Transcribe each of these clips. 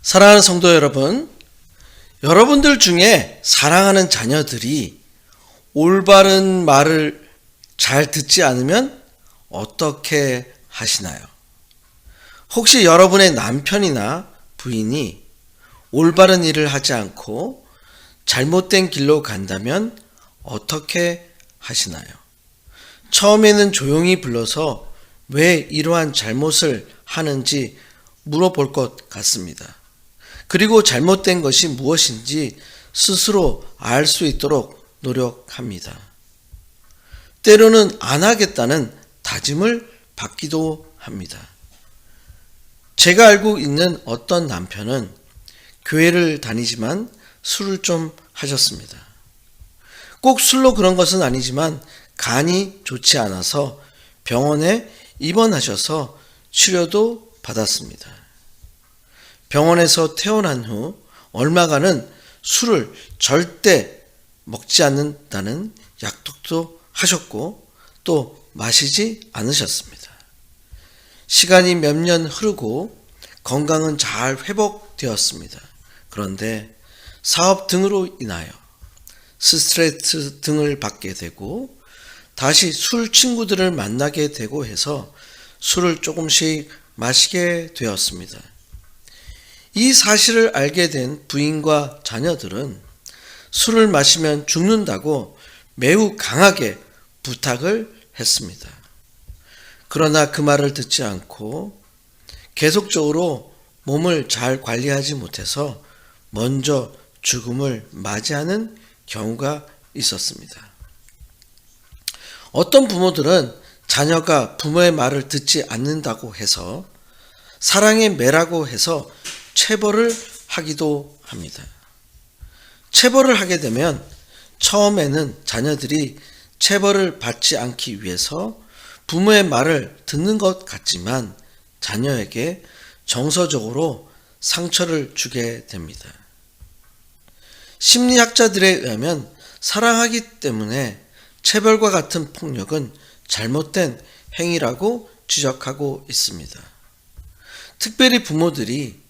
사랑하는 성도 여러분, 여러분들 중에 사랑하는 자녀들이 올바른 말을 잘 듣지 않으면 어떻게 하시나요? 혹시 여러분의 남편이나 부인이 올바른 일을 하지 않고 잘못된 길로 간다면 어떻게 하시나요? 처음에는 조용히 불러서 왜 이러한 잘못을 하는지 물어볼 것 같습니다. 그리고 잘못된 것이 무엇인지 스스로 알 수 있도록 노력합니다. 때로는 안 하겠다는 다짐을 받기도 합니다. 제가 알고 있는 어떤 남편은 교회를 다니지만 술을 좀 하셨습니다. 꼭 술로 그런 것은 아니지만 간이 좋지 않아서 병원에 입원하셔서 치료도 받았습니다. 병원에서 퇴원한 후 얼마간은 술을 절대 먹지 않는다는 약속도 하셨고 또 마시지 않으셨습니다. 시간이 몇 년 흐르고 건강은 잘 회복되었습니다. 그런데 사업 등으로 인하여 스트레스 등을 받게 되고 다시 술 친구들을 만나게 되고 해서 술을 조금씩 마시게 되었습니다. 이 사실을 알게 된 부인과 자녀들은 술을 마시면 죽는다고 매우 강하게 부탁을 했습니다. 그러나 그 말을 듣지 않고 계속적으로 몸을 잘 관리하지 못해서 먼저 죽음을 맞이하는 경우가 있었습니다. 어떤 부모들은 자녀가 부모의 말을 듣지 않는다고 해서 사랑의 매라고 해서 체벌을 하기도 합니다. 체벌을 하게 되면 처음에는 자녀들이 체벌을 받지 않기 위해서 부모의 말을 듣는 것 같지만 자녀에게 정서적으로 상처를 주게 됩니다. 심리학자들에 의하면 사랑하기 때문에 체벌과 같은 폭력은 잘못된 행위라고 지적하고 있습니다. 특별히 부모들이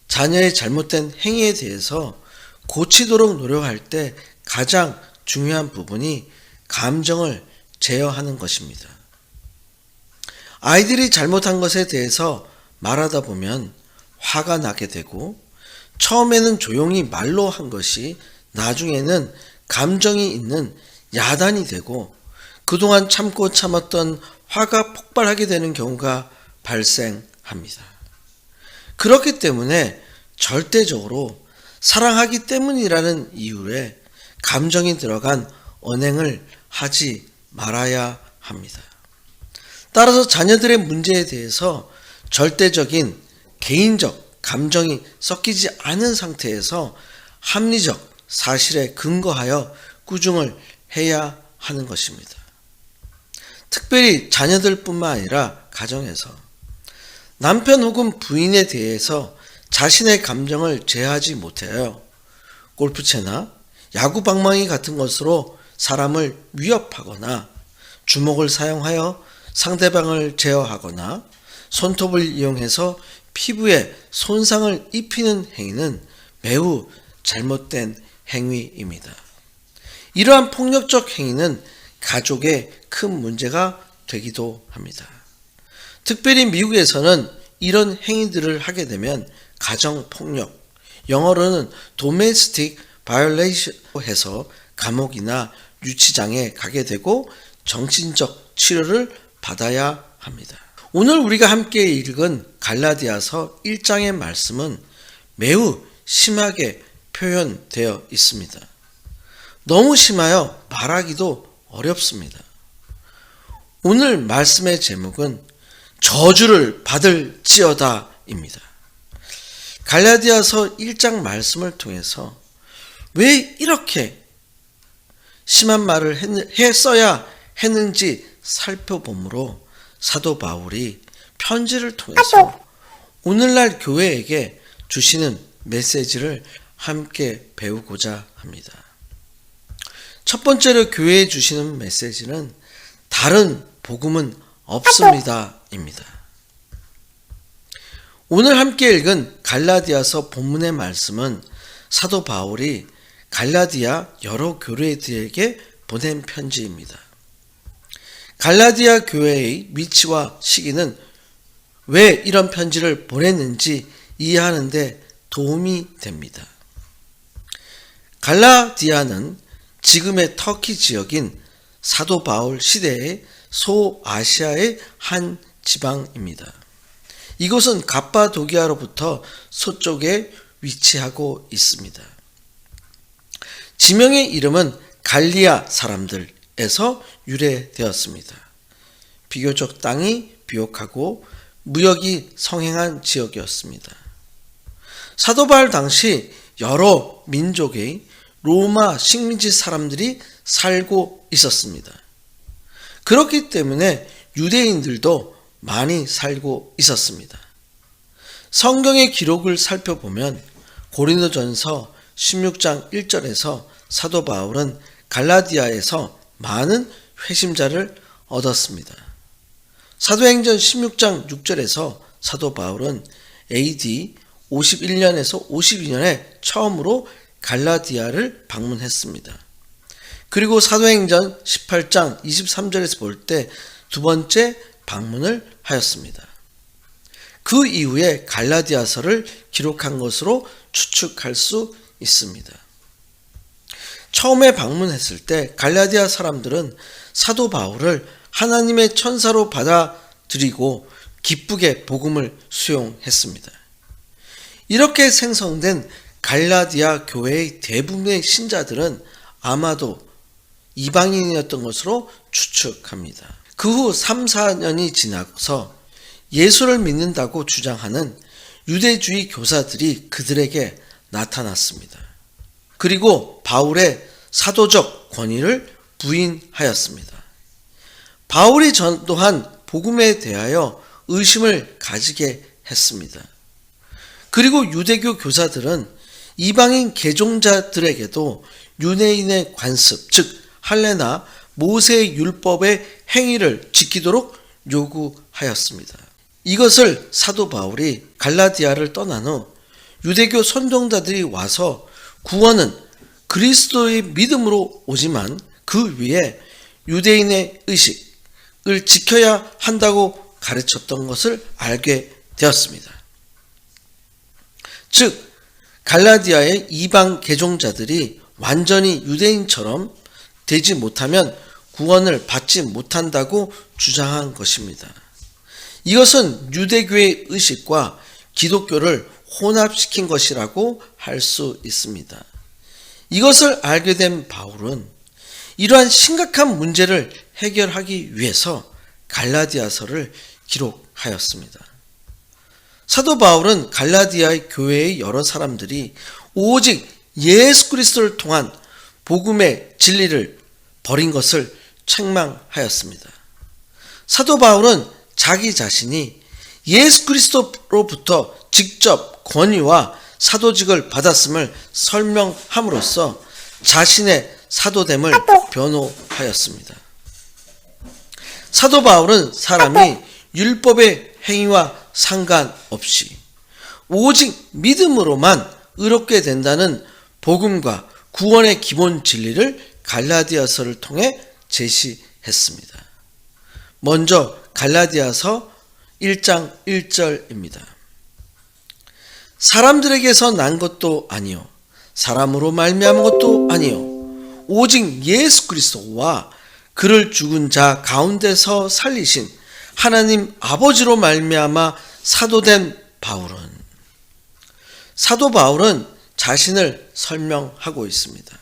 자녀의 잘못된 행위에 대해서 고치도록 노력할 때 가장 중요한 부분이 감정을 제어하는 것입니다. 아이들이 잘못한 것에 대해서 말하다 보면 화가 나게 되고 처음에는 조용히 말로 한 것이 나중에는 감정이 있는 야단이 되고 그동안 참고 참았던 화가 폭발하게 되는 경우가 발생합니다. 그렇기 때문에 절대적으로 사랑하기 때문이라는 이유에 감정이 들어간 언행을 하지 말아야 합니다. 따라서 자녀들의 문제에 대해서 절대적인 개인적 감정이 섞이지 않은 상태에서 합리적 사실에 근거하여 꾸중을 해야 하는 것입니다. 특별히 자녀들뿐만 아니라 가정에서 남편 혹은 부인에 대해서 자신의 감정을 제어하지 못하여 골프채나 야구 방망이 같은 것으로 사람을 위협하거나 주먹을 사용하여 상대방을 제어하거나 손톱을 이용해서 피부에 손상을 입히는 행위는 매우 잘못된 행위입니다. 이러한 폭력적 행위는 가족에 큰 문제가 되기도 합니다. 특별히 미국에서는 이런 행위들을 하게 되면 가정폭력, 영어로는 domestic violation 해서 감옥이나 유치장에 가게 되고 정신적 치료를 받아야 합니다. 오늘 우리가 함께 읽은 갈라디아서 1장의 말씀은 매우 심하게 표현되어 있습니다. 너무 심하여 말하기도 어렵습니다. 오늘 말씀의 제목은 저주를 받을지어다입니다. 갈라디아서 1장 말씀을 통해서 왜 이렇게 심한 말을 했어야 했는지 살펴보므로 사도 바울이 편지를 통해서 오늘날 교회에게 주시는 메시지를 함께 배우고자 합니다. 첫 번째로 교회에 주시는 메시지는 다른 복음은 없습니다 입니다. 오늘 함께 읽은 갈라디아서 본문의 말씀은 사도 바울이 갈라디아 여러 교회들에게 보낸 편지입니다. 갈라디아 교회의 위치와 시기는 왜 이런 편지를 보냈는지 이해하는 데 도움이 됩니다. 갈라디아는 지금의 터키 지역인 사도 바울 시대의 소아시아의 한 지방입니다. 이곳은 갑바도기아로부터 서쪽에 위치하고 있습니다. 지명의 이름은 갈리아 사람들에서 유래되었습니다. 비교적 땅이 비옥하고 무역이 성행한 지역이었습니다. 사도 바울 당시 여러 민족의 로마 식민지 사람들이 살고 있었습니다. 그렇기 때문에 유대인들도 많이 살고 있었습니다. 성경의 기록을 살펴보면 고린도전서 16장 1절에서 사도 바울은 갈라디아에서 많은 회심자를 얻었습니다. 사도행전 16장 6절에서 사도 바울은 AD 51년에서 52년에 처음으로 갈라디아를 방문했습니다. 그리고 사도행전 18장 23절에서 볼 때 두 번째 방문을 하였습니다. 그 이후에 갈라디아서를 기록한 것으로 추측할 수 있습니다. 처음에 방문했을 때 갈라디아 사람들은 사도 바울을 하나님의 천사로 받아들이고 기쁘게 복음을 수용했습니다. 이렇게 생성된 갈라디아 교회의 대부분의 신자들은 아마도 이방인이었던 것으로 추측합니다. 그 후 3, 4년이 지나서 예수를 믿는다고 주장하는 유대주의 교사들이 그들에게 나타났습니다. 그리고 바울의 사도적 권위를 부인하였습니다. 바울이 전도한 복음에 대하여 의심을 가지게 했습니다. 그리고 유대교 교사들은 이방인 개종자들에게도 유대인의 관습, 즉 할례나 모세의 율법의 행위를 지키도록 요구하였습니다. 이것을 사도 바울이 갈라디아를 떠난 후 유대교 선동자들이 와서 구원은 그리스도의 믿음으로 오지만 그 위에 유대인의 의식을 지켜야 한다고 가르쳤던 것을 알게 되었습니다. 즉 갈라디아의 이방 개종자들이 완전히 유대인처럼 되지 못하면 구원을 받지 못한다고 주장한 것입니다. 이것은 유대교의 의식과 기독교를 혼합시킨 것이라고 할 수 있습니다. 이것을 알게 된 바울은 이러한 심각한 문제를 해결하기 위해서 갈라디아서를 기록하였습니다. 사도 바울은 갈라디아의 교회의 여러 사람들이 오직 예수 그리스도를 통한 복음의 진리를 버린 것을 책망하였습니다. 사도 바울은 자기 자신이 예수 그리스도로부터 직접 권위와 사도직을 받았음을 설명함으로써 자신의 사도됨을 변호하였습니다. 사도 바울은 사람이 율법의 행위와 상관없이 오직 믿음으로만 의롭게 된다는 복음과 구원의 기본 진리를 갈라디아서를 통해 제시했습니다. 먼저 갈라디아서 1장 1절입니다. 사람들에게서 난 것도 아니요 사람으로 말미암은 것도 아니요 오직 예수 그리스도와 그를 죽은 자 가운데서 살리신 하나님 아버지로 말미암아 사도된 바울은 사도 바울은 자신을 설명하고 있습니다.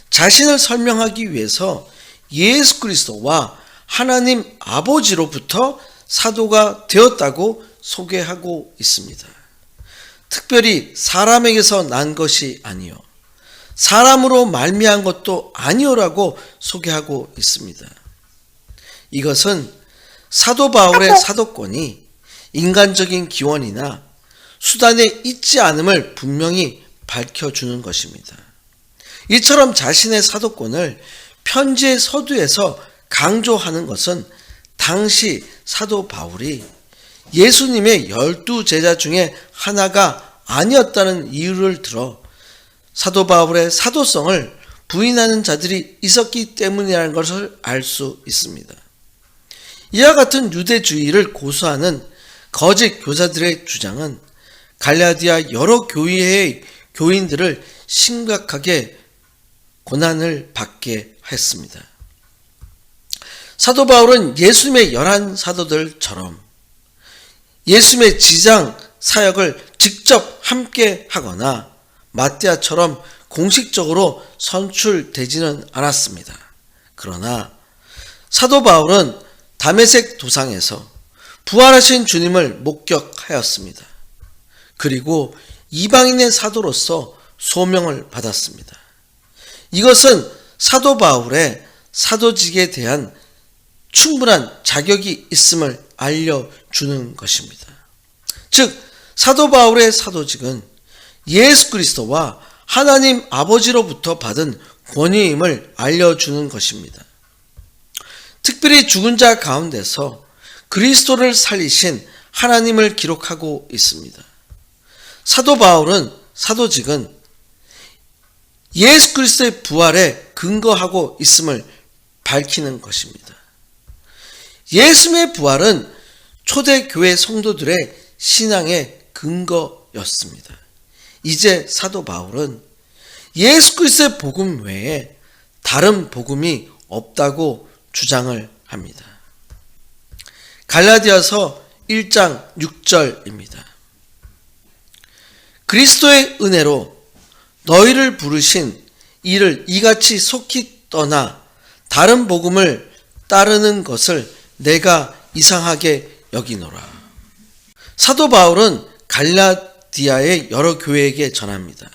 자신을 설명하기 위해서 예수 그리스도와 하나님 아버지로부터 사도가 되었다고 소개하고 있습니다. 특별히 사람에게서 난 것이 아니요 사람으로 말미암은 것도 아니오라고 소개하고 있습니다. 이것은 사도 바울의 사도권이 인간적인 기원이나 수단에 있지 않음을 분명히 밝혀주는 것입니다. 이처럼 자신의 사도권을 편지의 서두에서 강조하는 것은 당시 사도 바울이 예수님의 12 제자 중에 하나가 아니었다는 이유를 들어 사도 바울의 사도성을 부인하는 자들이 있었기 때문이라는 것을 알 수 있습니다. 이와 같은 유대주의를 고수하는 거짓 교사들의 주장은 갈라디아 여러 교회의 교인들을 심각하게 고난을 받게 했습니다. 사도 바울은 예수님의 11 사도들처럼 예수님의 지장 사역을 직접 함께 하거나 마띠아처럼 공식적으로 선출되지는 않았습니다. 그러나 사도 바울은 다메섹 도상에서 부활하신 주님을 목격하였습니다. 그리고 이방인의 사도로서 소명을 받았습니다. 이것은 사도 바울의 사도직에 대한 충분한 자격이 있음을 알려주는 것입니다. 즉 사도 바울의 사도직은 예수 그리스도와 하나님 아버지로부터 받은 권위임을 알려주는 것입니다. 특별히 죽은 자 가운데서 그리스도를 살리신 하나님을 기록하고 있습니다. 사도 바울은 사도직은 예수 그리스도의 부활에 근거하고 있음을 밝히는 것입니다. 예수님의 부활은 초대교회 성도들의 신앙의 근거였습니다. 이제 사도 바울은 예수 그리스도의 복음 외에 다른 복음이 없다고 주장을 합니다. 갈라디아서 1장 6절입니다. 그리스도의 은혜로 너희를 부르신 이를 이같이 속히 떠나 다른 복음을 따르는 것을 내가 이상하게 여기노라. 사도 바울은 갈라디아의 여러 교회에게 전합니다.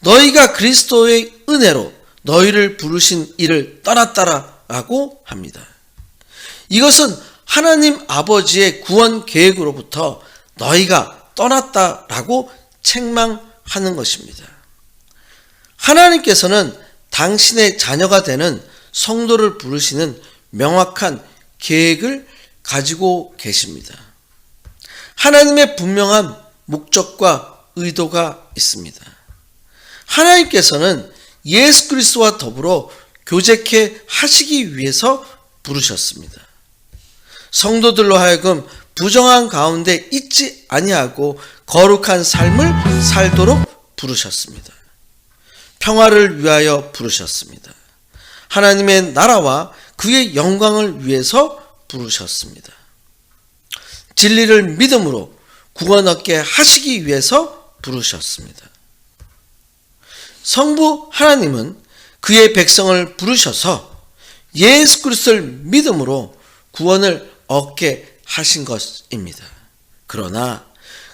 너희가 그리스도의 은혜로 너희를 부르신 이를 떠났다라고 합니다. 이것은 하나님 아버지의 구원 계획으로부터 너희가 떠났다라고 책망하는 것입니다. 하나님께서는 당신의 자녀가 되는 성도를 부르시는 명확한 계획을 가지고 계십니다. 하나님의 분명한 목적과 의도가 있습니다. 하나님께서는 예수 그리스도와 더불어 교제케 하시기 위해서 부르셨습니다. 성도들로 하여금 부정한 가운데 있지 아니하고 거룩한 삶을 살도록 부르셨습니다. 평화를 위하여 부르셨습니다. 하나님의 나라와 그의 영광을 위해서 부르셨습니다. 진리를 믿음으로 구원 얻게 하시기 위해서 부르셨습니다. 성부 하나님은 그의 백성을 부르셔서 예수 그리스도를 믿음으로 구원을 얻게 하신 것입니다. 그러나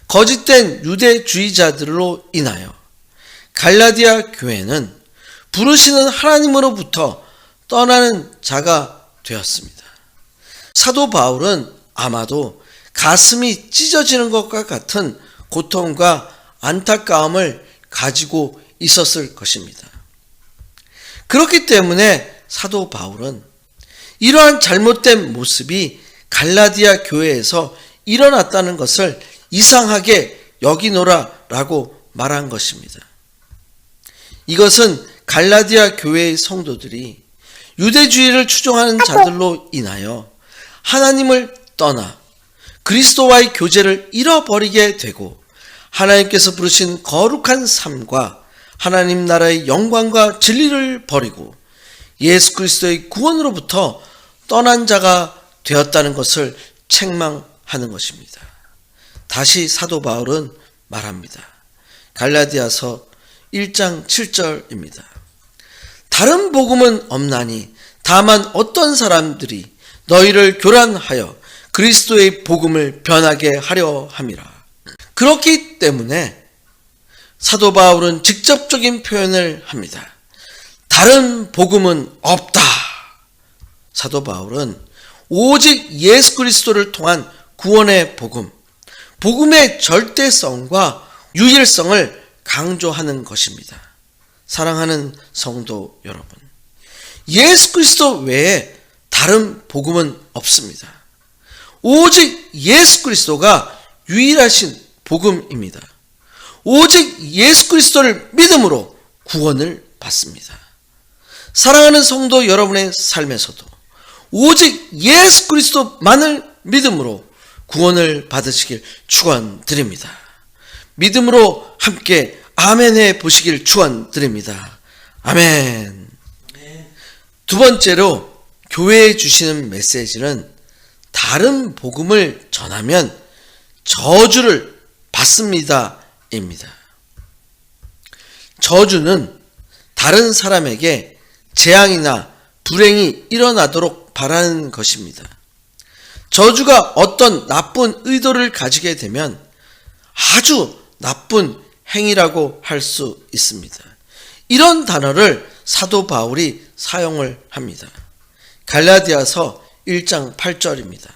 거짓된 유대주의자들로 인하여 갈라디아 교회는 부르시는 하나님으로부터 떠나는 자가 되었습니다. 사도 바울은 아마도 가슴이 찢어지는 것과 같은 고통과 안타까움을 가지고 있었을 것입니다. 그렇기 때문에 사도 바울은 이러한 잘못된 모습이 갈라디아 교회에서 일어났다는 것을 이상하게 여기노라라고 말한 것입니다. 이것은 갈라디아 교회의 성도들이 유대주의를 추종하는 자들로 인하여 하나님을 떠나 그리스도와의 교제를 잃어버리게 되고 하나님께서 부르신 거룩한 삶과 하나님 나라의 영광과 진리를 버리고 예수 그리스도의 구원으로부터 떠난 자가 되었다는 것을 책망하는 것입니다. 다시 사도 바울은 말합니다. 갈라디아서 1장 7절입니다. 다른 복음은 없나니 다만 어떤 사람들이 너희를 교란하여 그리스도의 복음을 변하게 하려 함이라. 그렇기 때문에 사도 바울은 직접적인 표현을 합니다. 다른 복음은 없다. 사도 바울은 오직 예수 그리스도를 통한 구원의 복음, 복음의 절대성과 유일성을 강조하는 것입니다. 사랑하는 성도 여러분, 예수 그리스도 외에 다른 복음은 없습니다. 오직 예수 그리스도가 유일하신 복음입니다. 오직 예수 그리스도를 믿음으로 구원을 받습니다. 사랑하는 성도 여러분의 삶에서도 오직 예수 그리스도만을 믿음으로 구원을 받으시길 축원드립니다. 믿음으로 함께 아멘해 보시길 축원드립니다. 아멘. 두 번째로 교회에 주시는 메시지는 다른 복음을 전하면 저주를 받습니다 입니다. 저주는 다른 사람에게 재앙이나 불행이 일어나도록 바라는 것입니다. 저주가 어떤 나쁜 의도를 가지게 되면 아주 나쁜 행위라고 할 수 있습니다. 이런 단어를 사도 바울이 사용을 합니다. 갈라디아서 1장 8절입니다.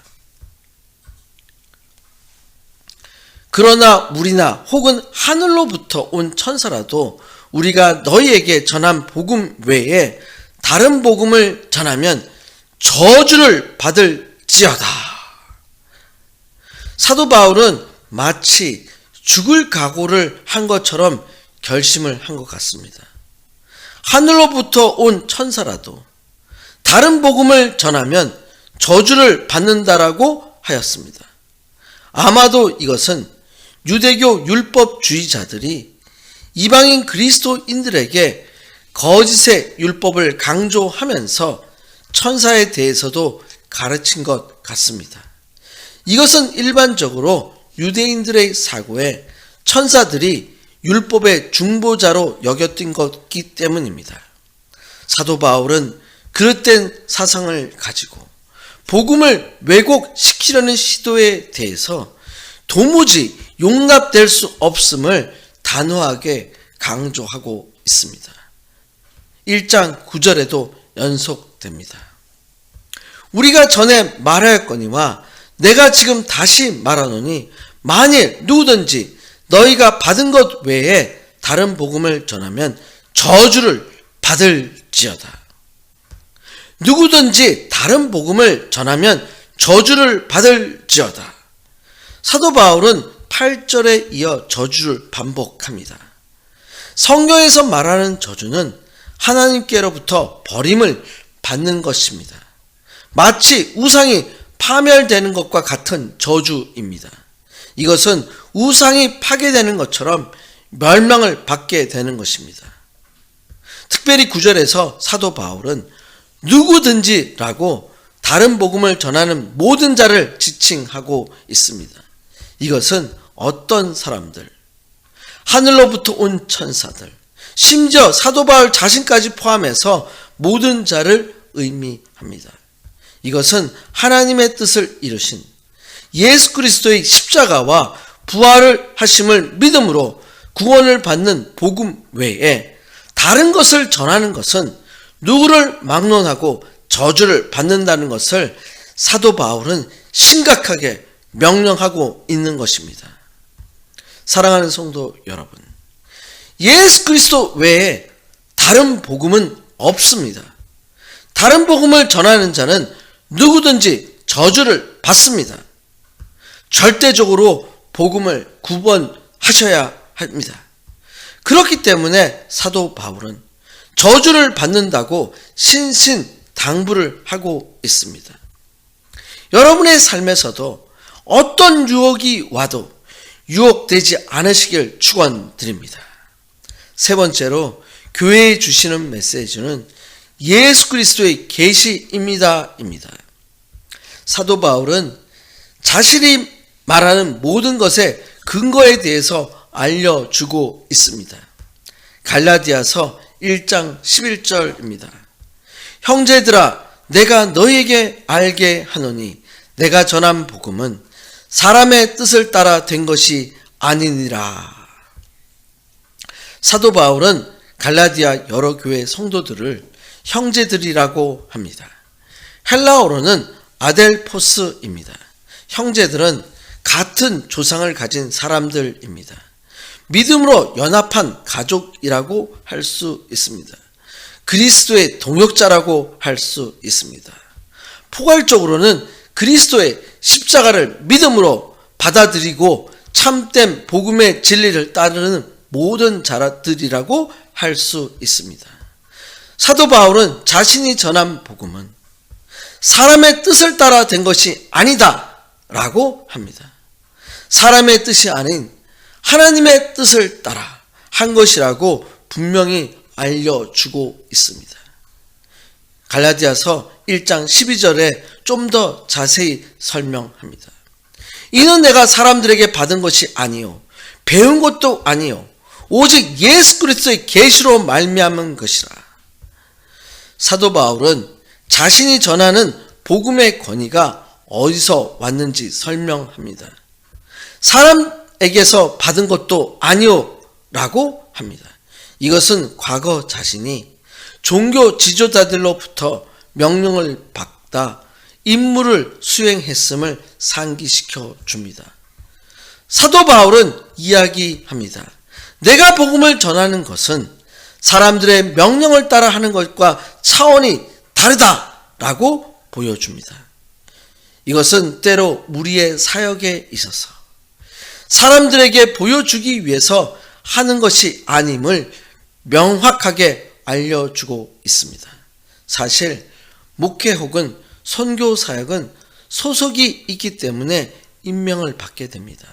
그러나 물이나 혹은 하늘로부터 온 천사라도 우리가 너희에게 전한 복음 외에 다른 복음을 전하면 저주를 받을지어다. 사도 바울은 마치 죽을 각오를 한 것처럼 결심을 한 것 같습니다. 하늘로부터 온 천사라도 다른 복음을 전하면 저주를 받는다라고 하였습니다. 아마도 이것은 유대교 율법주의자들이 이방인 그리스도인들에게 거짓의 율법을 강조하면서 천사에 대해서도 가르친 것 같습니다. 이것은 일반적으로 유대인들의 사고에 천사들이 율법의 중보자로 여겼던 것이기 때문입니다. 사도 바울은 그릇된 사상을 가지고 복음을 왜곡시키려는 시도에 대해서 도무지 용납될 수 없음을 단호하게 강조하고 있습니다. 1장 9절에도 연속됩니다. 우리가 전에 말하였거니와 내가 지금 다시 말하노니 만일 누구든지 너희가 받은 것 외에 다른 복음을 전하면 저주를 받을지어다. 누구든지 다른 복음을 전하면 저주를 받을지어다. 사도 바울은 8절에 이어 저주를 반복합니다. 성경에서 말하는 저주는 하나님께로부터 버림을 받는 것입니다. 마치 우상이 파멸되는 것과 같은 저주입니다. 이것은 우상이 파괴되는 것처럼 멸망을 받게 되는 것입니다. 특별히 9절에서 사도 바울은 누구든지라고 다른 복음을 전하는 모든 자를 지칭하고 있습니다. 이것은 어떤 사람들, 하늘로부터 온 천사들, 심지어 사도 바울 자신까지 포함해서 모든 자를 의미합니다. 이것은 하나님의 뜻을 이루신 예수 그리스도의 십자가와 부활을 하심을 믿음으로 구원을 받는 복음 외에 다른 것을 전하는 것은 누구를 막론하고 저주를 받는다는 것을 사도 바울은 심각하게 명령하고 있는 것입니다. 사랑하는 성도 여러분, 예수 그리스도 외에 다른 복음은 없습니다. 다른 복음을 전하는 자는 누구든지 저주를 받습니다. 절대적으로 복음을 구분하셔야 합니다. 그렇기 때문에 사도 바울은 저주를 받는다고 신신당부를 하고 있습니다. 여러분의 삶에서도 어떤 유혹이 와도 유혹되지 않으시길 축원드립니다. 세 번째로 교회에 주시는 메시지는 예수 그리스도의 계시입니다. 사도 바울은 자신이 말하는 모든 것의 근거에 대해서 알려주고 있습니다. 갈라디아서 1장 11절입니다. 형제들아 내가 너희에게 알게 하노니 내가 전한 복음은 사람의 뜻을 따라 된 것이 아니니라. 사도 바울은 갈라디아 여러 교회 성도들을 형제들이라고 합니다. 헬라어로는 아델포스입니다. 형제들은 같은 조상을 가진 사람들입니다. 믿음으로 연합한 가족이라고 할 수 있습니다. 그리스도의 동역자라고 할 수 있습니다. 포괄적으로는 그리스도의 십자가를 믿음으로 받아들이고 참된 복음의 진리를 따르는 모든 자들이라고 할 수 있습니다. 사도 바울은 자신이 전한 복음은 사람의 뜻을 따라 된 것이 아니다 라고 합니다. 사람의 뜻이 아닌 하나님의 뜻을 따라 한 것이라고 분명히 알려주고 있습니다. 갈라디아서 1장 12절에 좀 더 자세히 설명합니다. 이는 내가 사람들에게 받은 것이 아니요 배운 것도 아니요 오직 예수 그리스도의 계시로 말미암은 것이라. 사도 바울은 자신이 전하는 복음의 권위가 어디서 왔는지 설명합니다. 사람에게서 받은 것도 아니요 라고 합니다. 이것은 과거 자신이 종교 지도자들로부터 명령을 받다 임무를 수행했음을 상기시켜 줍니다. 사도 바울은 이야기합니다. 내가 복음을 전하는 것은 사람들의 명령을 따라 하는 것과 차원이 다르다라고 보여줍니다. 이것은 때로 우리의 사역에 있어서 사람들에게 보여주기 위해서 하는 것이 아님을 명확하게 알려주고 있습니다. 사실 목회 혹은 선교 사역은 소속이 있기 때문에 임명을 받게 됩니다.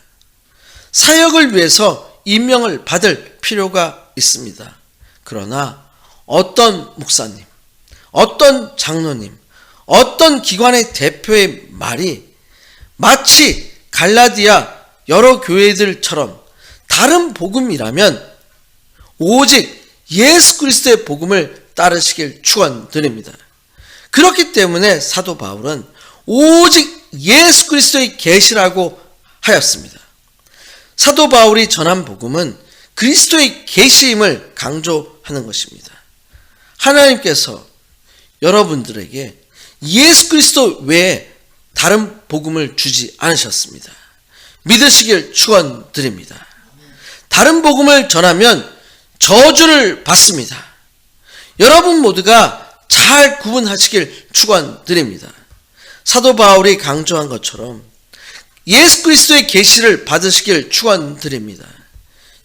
사역을 위해서 임명을 받을 필요가 있습니다. 그러나 어떤 목사님, 어떤 장로님, 어떤 기관의 대표의 말이 마치 갈라디아 여러 교회들처럼 다른 복음이라면 오직 예수 그리스도의 복음을 따르시길 축원드립니다. 그렇기 때문에 사도 바울은 오직 예수 그리스도의 계시라고 하였습니다. 사도 바울이 전한 복음은 그리스도의 계시임을 강조하는 것입니다. 하나님께서 여러분들에게 예수 그리스도 외에 다른 복음을 주지 않으셨습니다. 믿으시길 축원드립니다. 다른 복음을 전하면 저주를 받습니다. 여러분 모두가 잘 구분하시길 축원드립니다. 사도 바울이 강조한 것처럼 예수 그리스도의 계시를 받으시길 축원드립니다.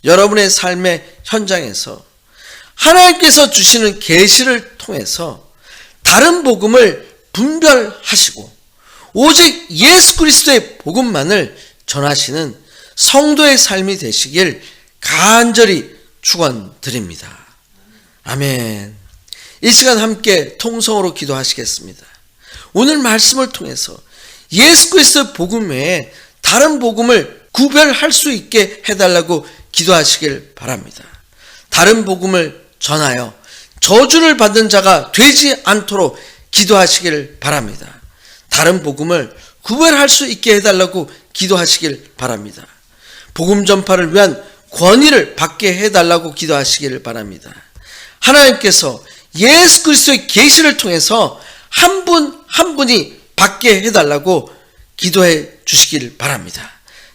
여러분의 삶의 현장에서 하나님께서 주시는 계시를 통해서 다른 복음을 분별하시고 오직 예수 그리스도의 복음만을 전하시는 성도의 삶이 되시길 간절히 축원드립니다. 아멘. 이 시간 함께 통성으로 기도하시겠습니다. 오늘 말씀을 통해서 예수 그리스도의 복음 외에 다른 복음을 구별할 수 있게 해달라고 기도하시길 바랍니다. 다른 복음을 전하여 저주를 받는 자가 되지 않도록 기도하시길 바랍니다. 다른 복음을 구별할 수 있게 해달라고 기도하시길 바랍니다. 복음 전파를 위한 권위를 받게 해달라고 기도하시길 바랍니다. 하나님께서 예수 그리스도의 계시를 통해서 한 분 한 분이 받게 해달라고 기도해 주시길 바랍니다.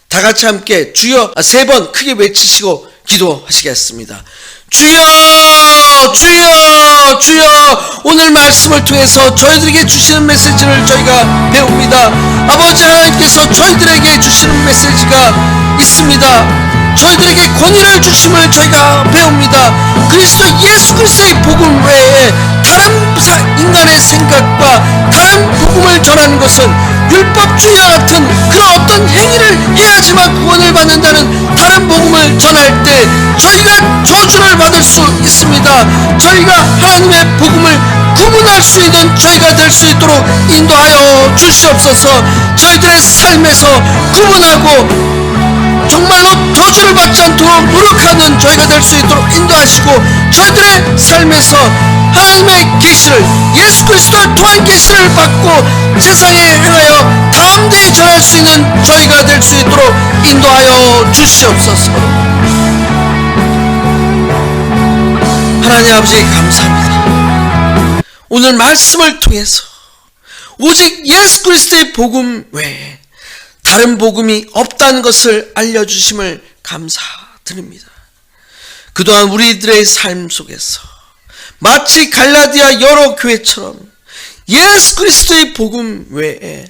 다 같이 함께 주여 3번 크게 외치시고 기도하시겠습니다. 주여 주여 주여. 오늘 말씀을 통해서 저희들에게 주시는 메시지를 저희가 배웁니다. 아버지 하나님께서 저희들에게 주시는 메시지가 있습니다. 저희들에게 권위를 주심을 저희가 배웁니다. 그리스도 예수 그리스도의 복음 외에 다른 인간의 생각과 다른 복음을 전하는 것은 율법주의와 같은 그런 어떤 행위를 해야지만 구원을 받는다는 다른 복음을 전할 때 저희가 저주를 받을 수 있습니다. 저희가 하나님의 복음을 구분할 수 있는 저희가 될 수 있도록 인도하여 주시옵소서. 저희들의 삶에서 구분하고 정말로 저주를 받지 않도록 노력하는 저희가 될 수 있도록 인도하시고 저희들의 삶에서 하나님의 계시를 예수 그리스도를 통한 계시를 받고 세상에 행하여 담대히 전할 수 있는 저희가 될 수 있도록 인도하여 주시옵소서. 하나님 아버지 감사합니다. 오늘 말씀을 통해서 오직 예수 그리스도의 복음 외에 다른 복음이 없다는 것을 알려주심을 감사드립니다. 그동안 우리들의 삶 속에서 마치 갈라디아 여러 교회처럼 예수 그리스도의 복음 외에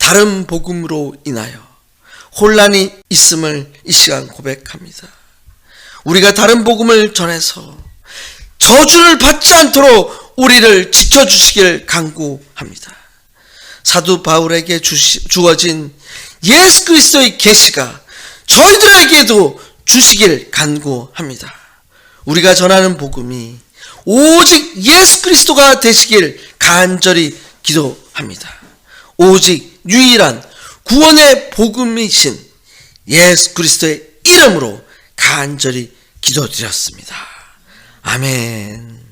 다른 복음으로 인하여 혼란이 있음을 이 시간 고백합니다. 우리가 다른 복음을 전해서 저주를 받지 않도록 우리를 지켜주시길 간구합니다. 사도 바울에게 주어진 예수 그리스도의 계시가 저희들에게도 주시길 간구합니다. 우리가 전하는 복음이 오직 예수 그리스도가 되시길 간절히 기도합니다. 오직 유일한 구원의 복음이신 예수 그리스도의 이름으로 간절히 기도드렸습니다. 아멘.